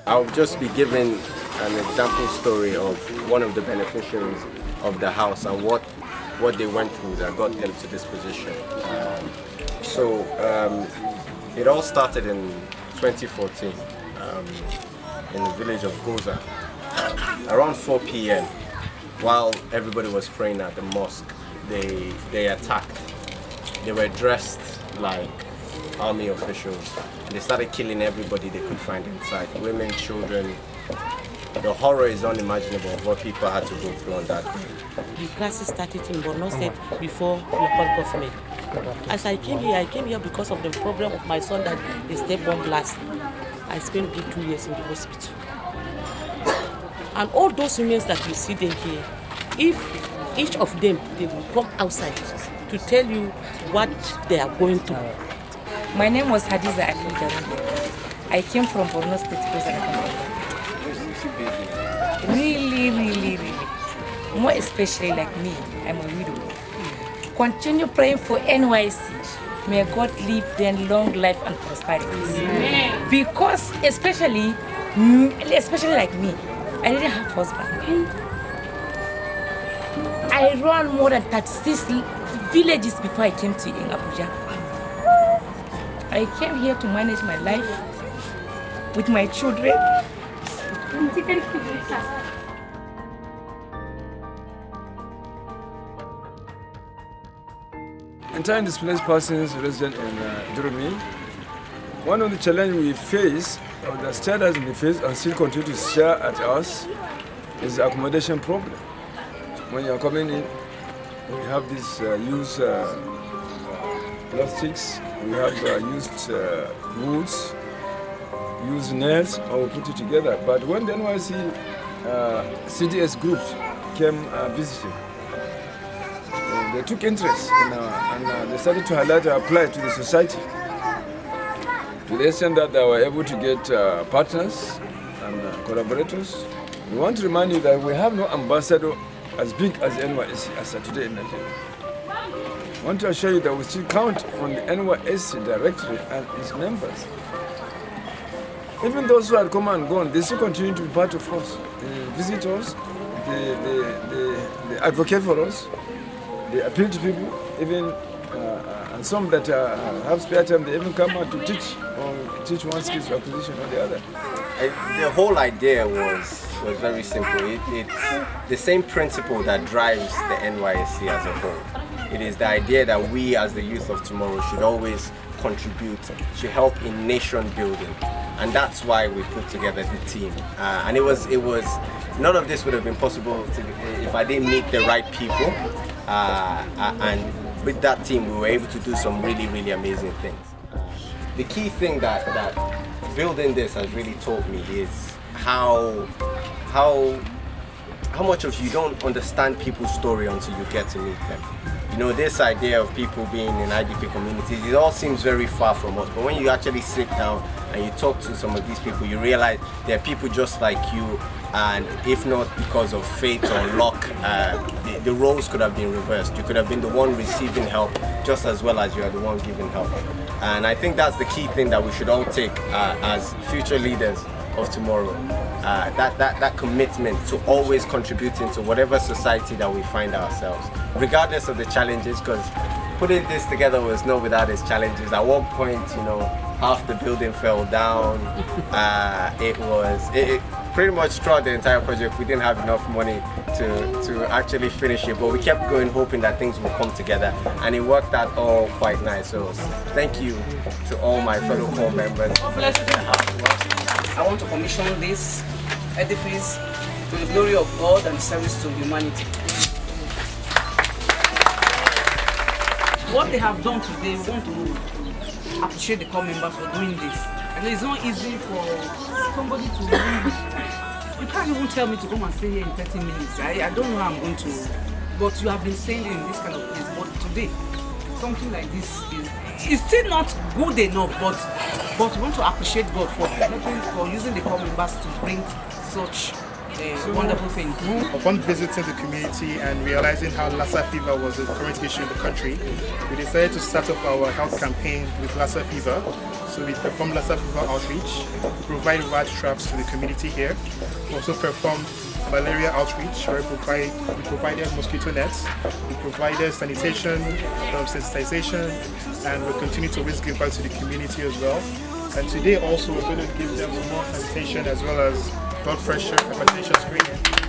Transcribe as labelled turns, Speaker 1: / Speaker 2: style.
Speaker 1: I'll just be giving an example story of one of the beneficiaries of the house and what they went through that got them to this position. It all started in 2014 in the village of Goza. Around 4 p.m. while everybody was praying at the mosque, they attacked. They were dressed like army officials. They started killing everybody they could find inside, women, children. The horror is unimaginable of what people had to go through on that day.
Speaker 2: The crisis started in Borno State before local government. As I came here because of the problem of my son that the state bomb blast. I spent 2 years in the hospital. And all those women that you see them here, if each of them, they will come outside to tell you what they are going through.
Speaker 3: My name was Hadiza Ali Daru. I came from Borno State. Really. More especially like me, I'm a widow. Continue praying for NYSC. May God leave them long life and prosperity. Amen. Because especially like me, I didn't have husband. I ran more than 36 villages before I came to Abuja. I came here to manage my life with my children.
Speaker 4: Entire displaced persons resident in Durumi. One of the challenges we face, or the status we face and still continue to share at us, is the accommodation problem. When you are coming in, we have these used plastics, we have used woods, used nails, or we put it together. But when the NYSC CDS group came visiting, they took interest in and they started to highlight our plight to the society, to the extent that they were able to get partners and collaborators. We want to remind you that we have no ambassador as big as NYSC as of today in Nigeria. I want to assure you that we still count on the NYSC directory and its members. Even those who had come and gone, they still continue to be part of us. They visit us, they advocate for us, they appeal to people, even and some that have spare time, they even come out to teach one skills acquisition or the other.
Speaker 1: The whole idea was very simple. It's the same principle that drives the NYSC as a whole. It is the idea that we as the youth of tomorrow should always contribute, should help in nation building. And that's why we put together the team. And it was none of this would have been possible if I didn't meet the right people. And with that team, we were able to do some really, really amazing things. The key thing that building this has really taught me is how much of you don't understand people's story until you get to meet them. You know, this idea of people being in IDP communities, it all seems very far from us. But when you actually sit down and you talk to some of these people, you realize they're people just like you. And if not because of fate or luck, the roles could have been reversed. You could have been the one receiving help just as well as you are the one giving help. And I think that's the key thing that we should all take as future leaders of tomorrow. That commitment to always contributing to whatever society that we find ourselves, regardless of the challenges, because putting this together was not without its challenges. At one point, you know, half the building fell down. It pretty much throughout the entire project, we didn't have enough money to actually finish it, but we kept going, hoping that things would come together, and it worked out all quite nice. So thank you to all my fellow corps members.
Speaker 5: I want to commission this edifice to the glory of God and service to humanity. What they have done today, we want to appreciate the corps members for doing this. And it's not easy for somebody to leave. You can't even tell me to come and stay here in 30 minutes. I don't know how I'm going to, but you have been staying in this kind of place. But today, something like this is still not good enough, but we want to appreciate God for using the corps members to bring such a wonderful thing.
Speaker 6: Upon visiting the community and realizing how Lassa fever was a current issue in the country, we decided to start off our health campaign with Lassa fever. So we performed Lassa fever outreach, we provide rat traps to the community here. We also performed malaria outreach, where we provided mosquito nets, we provided sanitation, sensitization, and we'll continue to always give back to the community as well. And today also we're going to give them some more sanitation as well as blood pressure, hypertension screening.